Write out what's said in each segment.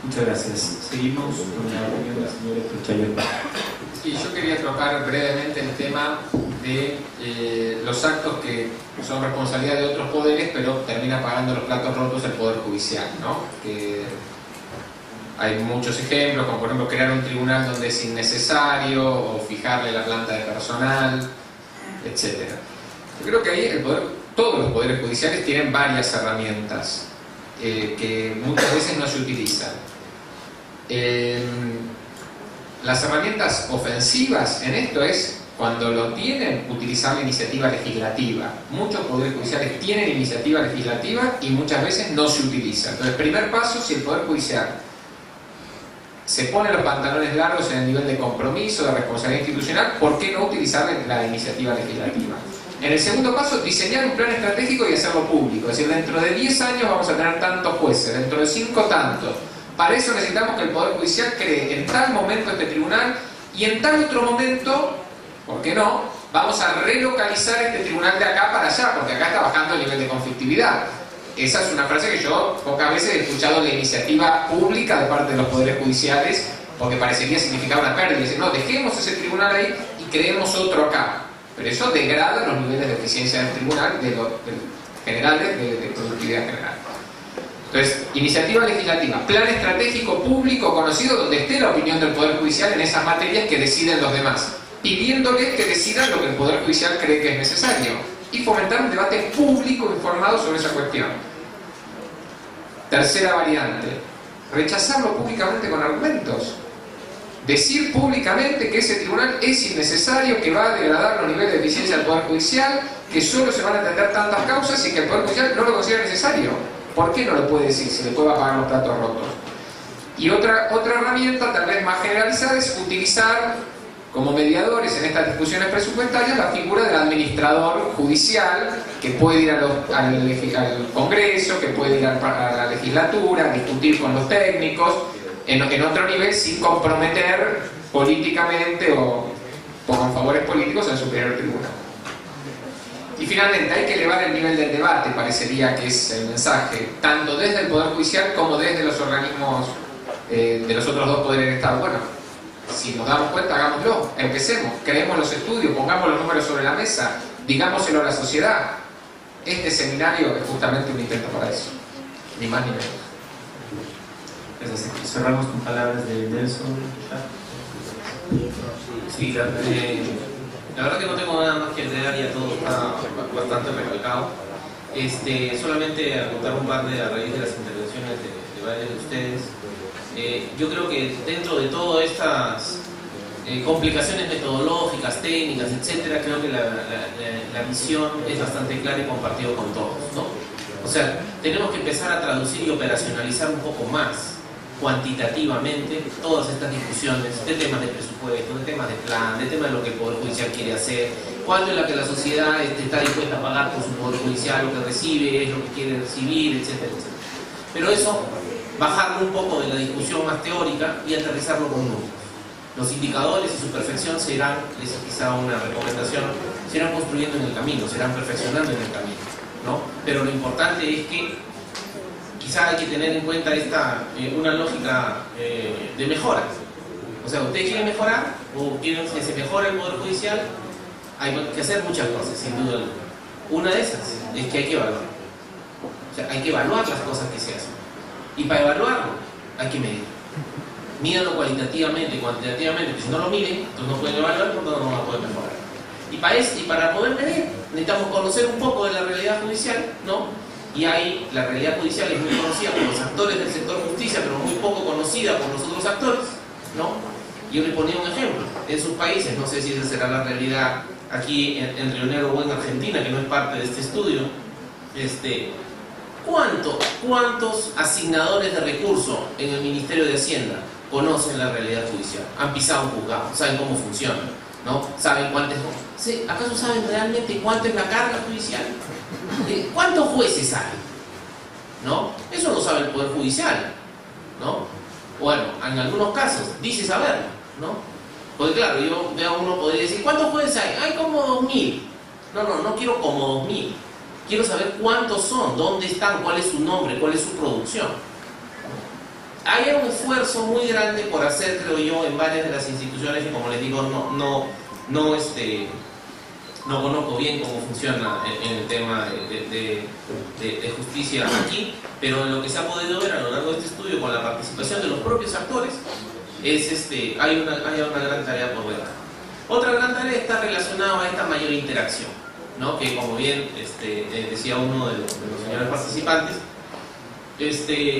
Muchas gracias. Seguimos con la opinión de la señora Truchayo. Sí, yo quería tocar brevemente el tema de los actos que son responsabilidad de otros poderes, pero termina pagando los platos rotos el Poder Judicial, ¿no? Que hay muchos ejemplos, como por ejemplo crear un tribunal donde es innecesario, o fijarle la planta de personal, etc. Yo creo que ahí todos los poderes judiciales tienen varias herramientas que muchas veces no se utilizan. Las herramientas ofensivas en esto es, cuando lo tienen, utilizar la iniciativa legislativa. Muchos poderes judiciales tienen iniciativa legislativa y muchas veces no se utiliza. Entonces, primer paso, si el Poder Judicial se pone los pantalones largos en el nivel de compromiso, de responsabilidad institucional, ¿por qué no utilizar la iniciativa legislativa? En el segundo paso, diseñar un plan estratégico y hacerlo público. Es decir, dentro de 10 años vamos a tener tantos jueces, dentro de 5 tantos. Para eso necesitamos que el Poder Judicial cree en tal momento este tribunal y en tal otro momento, ¿por qué no?, vamos a relocalizar este tribunal de acá para allá, porque acá está bajando el nivel de conflictividad. Esa es una frase que yo pocas veces he escuchado en la iniciativa pública de parte de los poderes judiciales, porque parecería significar una pérdida. Dicen, no, dejemos ese tribunal ahí y creemos otro acá. Pero eso degrada los niveles de eficiencia del tribunal, de productividad general. Entonces, iniciativa legislativa, plan estratégico público conocido donde esté la opinión del Poder Judicial en esas materias que deciden los demás, pidiéndoles que decidan lo que el Poder Judicial cree que es necesario y fomentar un debate público informado sobre esa cuestión. Tercera variante, rechazarlo públicamente con argumentos. Decir públicamente que ese tribunal es innecesario, que va a degradar los niveles de eficiencia del Poder Judicial, que solo se van a atender tantas causas y que el Poder Judicial no lo considera necesario. ¿Por qué no lo puede decir si después va a pagar los platos rotos? Y otra herramienta, tal vez más generalizada, es utilizar como mediadores en estas discusiones presupuestarias la figura del administrador judicial, que puede ir al Congreso, que puede ir a la legislatura, discutir con los técnicos, en otro nivel, sin comprometer políticamente o con favores políticos al superior tribunal. Y finalmente, hay que elevar el nivel del debate, parecería que es el mensaje, tanto desde el Poder Judicial como desde los organismos de los otros dos poderes del Estado. Bueno, si nos damos cuenta, hagámoslo, empecemos, creemos los estudios, pongamos los números sobre la mesa, digámoselo a la sociedad. Este seminario es justamente un intento para eso, ni más ni menos. Gracias. Cerramos con palabras de Nelson. Sí, la verdad que no tengo nada más que agregar, ya todo está bastante recalcado. Solamente apuntar un par a raíz de las intervenciones de varios de ustedes. Yo creo que dentro de todas estas complicaciones metodológicas, técnicas, etcétera, creo que la visión es bastante clara y compartida con todos, ¿no? O sea, tenemos que empezar a traducir y operacionalizar un poco más cuantitativamente todas estas discusiones de temas de presupuesto, de temas de plan, de temas de lo que el Poder Judicial quiere hacer, cuánto es lo que la sociedad está dispuesta a pagar por su Poder Judicial, lo que recibe, es lo que quiere recibir, etcétera, etcétera. Pero eso, bajarlo un poco de la discusión más teórica y aterrizarlo con números. Los indicadores y su perfección serán, es quizá una recomendación, se irán construyendo en el camino, se irán perfeccionando en el camino, ¿no? Pero lo importante es que quizá hay que tener en cuenta una lógica de mejora. O sea, ¿ustedes quieren mejorar o quieren que se mejore el Poder Judicial? Hay que hacer muchas cosas, sin duda alguna. Una de esas es que hay que evaluar. O sea, hay que evaluar las cosas que se hacen. Y para evaluarlo hay que medir. Mídanlo cualitativamente, cuantitativamente, que si no lo miden, entonces no pueden evaluar, porque no van a poder mejorar. Y para poder medir, necesitamos conocer un poco de la realidad judicial, ¿no? Y ahí la realidad judicial es muy conocida por los actores del sector justicia, pero muy poco conocida por los otros actores, ¿no? Yo le ponía un ejemplo. En sus países, no sé si esa será la realidad aquí en Río Negro o en Argentina, que no es parte de este estudio, ¿cuántos asignadores de recursos en el Ministerio de Hacienda conocen la realidad judicial? Han pisado un juzgado, saben cómo funciona, ¿no? ¿Saben cuánto es? ¿Sí? ¿Acaso saben realmente cuánto es la carga judicial? ¿Cuántos jueces hay? ¿No? Eso lo sabe el Poder Judicial, ¿no? Bueno, en algunos casos dice saberlo, ¿no? Porque claro, yo de a uno podría decir, ¿cuántos jueces hay? Hay como 2000. No quiero como 2000. Quiero saber cuántos son, dónde están, cuál es su nombre, cuál es su producción. hay un esfuerzo muy grande por hacer, creo yo, en varias de las instituciones, y como les digo, no conozco bien cómo funciona en el tema de justicia aquí, pero en lo que se ha podido ver a lo largo de este estudio, con la participación de los propios actores, hay una gran tarea por ver. Otra gran tarea está relacionada a esta mayor interacción, ¿no? Que, como bien decía uno de los señores participantes,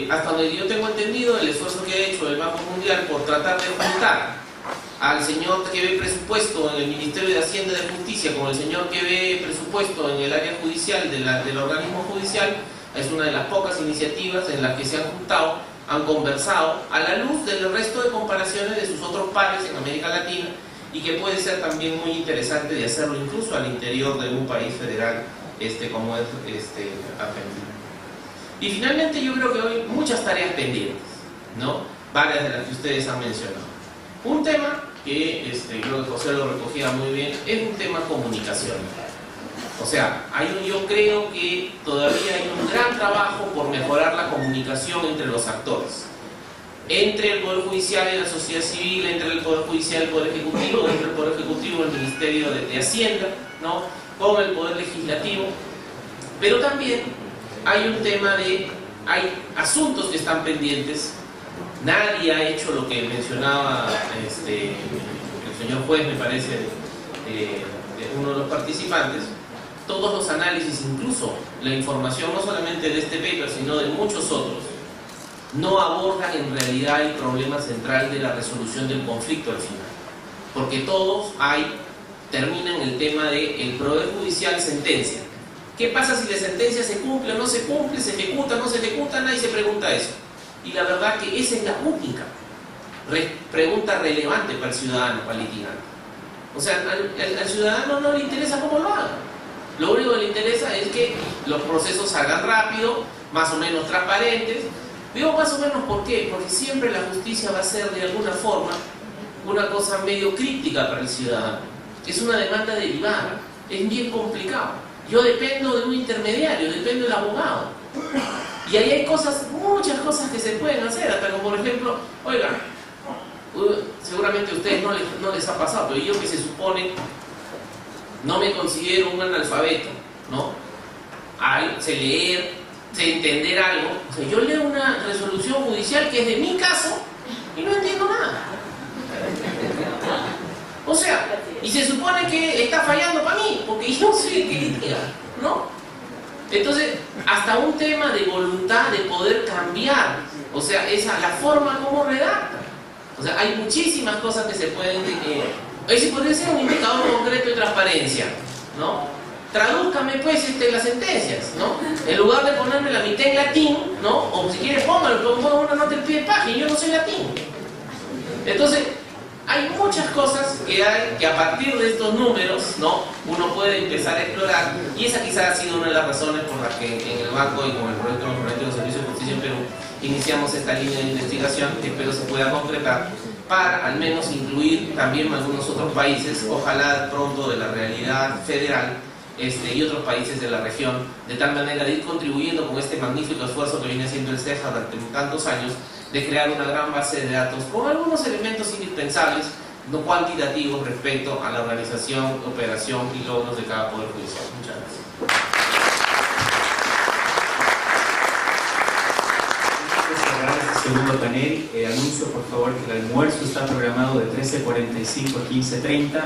hasta donde yo tengo entendido, el esfuerzo que ha hecho el Banco Mundial por tratar de juntar al señor que ve presupuesto en el Ministerio de Hacienda y de Justicia con el señor que ve presupuesto en el área judicial del organismo judicial, es una de las pocas iniciativas en las que se han juntado, han conversado a la luz del resto de comparaciones de sus otros pares en América Latina, y que puede ser también muy interesante de hacerlo incluso al interior de un país federal como es Argentina. Y finalmente yo creo que hay muchas tareas pendientes, ¿no? Varias de las que ustedes han mencionado. Un tema que creo que José lo recogía muy bien, es un tema comunicación. O sea, yo creo que todavía hay un gran trabajo por mejorar la comunicación entre los actores, entre el Poder Judicial y la sociedad civil, entre el Poder Judicial y el Poder Ejecutivo, entre el Poder Ejecutivo y el Ministerio de Hacienda, ¿no? Con el Poder Legislativo. Pero también hay un tema hay asuntos que están pendientes. Nadie ha hecho lo que mencionaba el señor juez, me parece, uno de los participantes. Todos los análisis, incluso la información no solamente de este paper, sino de muchos otros, no abordan en realidad el problema central de la resolución del conflicto al final, porque todos terminan en el tema de el Poder Judicial sentencia. ¿Qué pasa si la sentencia se cumple o no se cumple, se ejecuta o no se ejecuta? Nadie se pregunta eso. Y la verdad que esa es la única pregunta relevante para el ciudadano, para el litigante. O sea, al ciudadano no le interesa cómo lo haga. Lo único que le interesa es que los procesos salgan rápido, más o menos transparentes. Digo más o menos, ¿por qué? Porque siempre la justicia va a ser de alguna forma una cosa medio críptica para el ciudadano. Es una demanda derivada, es bien complicado. Yo dependo de un intermediario, dependo del abogado. Y ahí hay muchas cosas que se pueden hacer, hasta como por ejemplo, oigan, seguramente a ustedes no les ha pasado, pero yo que se supone no me considero un analfabeto, ¿no? Sé leer, sé entender algo. O sea, yo leo una resolución judicial que es de mi caso y no entiendo nada. O sea, y se supone que está fallando para mí, porque yo soy el que litiga, ¿no? Entonces, hasta un tema de voluntad de poder cambiar, o sea, la forma como redacta. O sea, hay muchísimas cosas que se pueden... ese podría ser un indicador concreto de transparencia, ¿no? Tradúzcame pues las sentencias, ¿no? En lugar de ponerme la mitad en latín, ¿no? O si quiere póngalo, pongo una nota en pie de página, yo no soy latín. Entonces, hay muchas cosas que a partir de estos números, ¿no? Uno puede empezar a explorar, y esa quizás ha sido una de las razones por las que en el banco y con el proyecto de Servicio de Justicia en Perú iniciamos esta línea de investigación que espero se pueda concretar para al menos incluir también algunos otros países, ojalá pronto de la realidad federal, y otros países de la región, de tal manera de ir contribuyendo con este magnífico esfuerzo que viene haciendo el CEJA durante tantos años, de crear una gran base de datos con algunos elementos indispensables, no cuantitativos, respecto a la organización, operación y logros de cada poder judicial. Muchas gracias. Segundo panel, anuncio por favor que el almuerzo está programado de 13:45 a 15:30.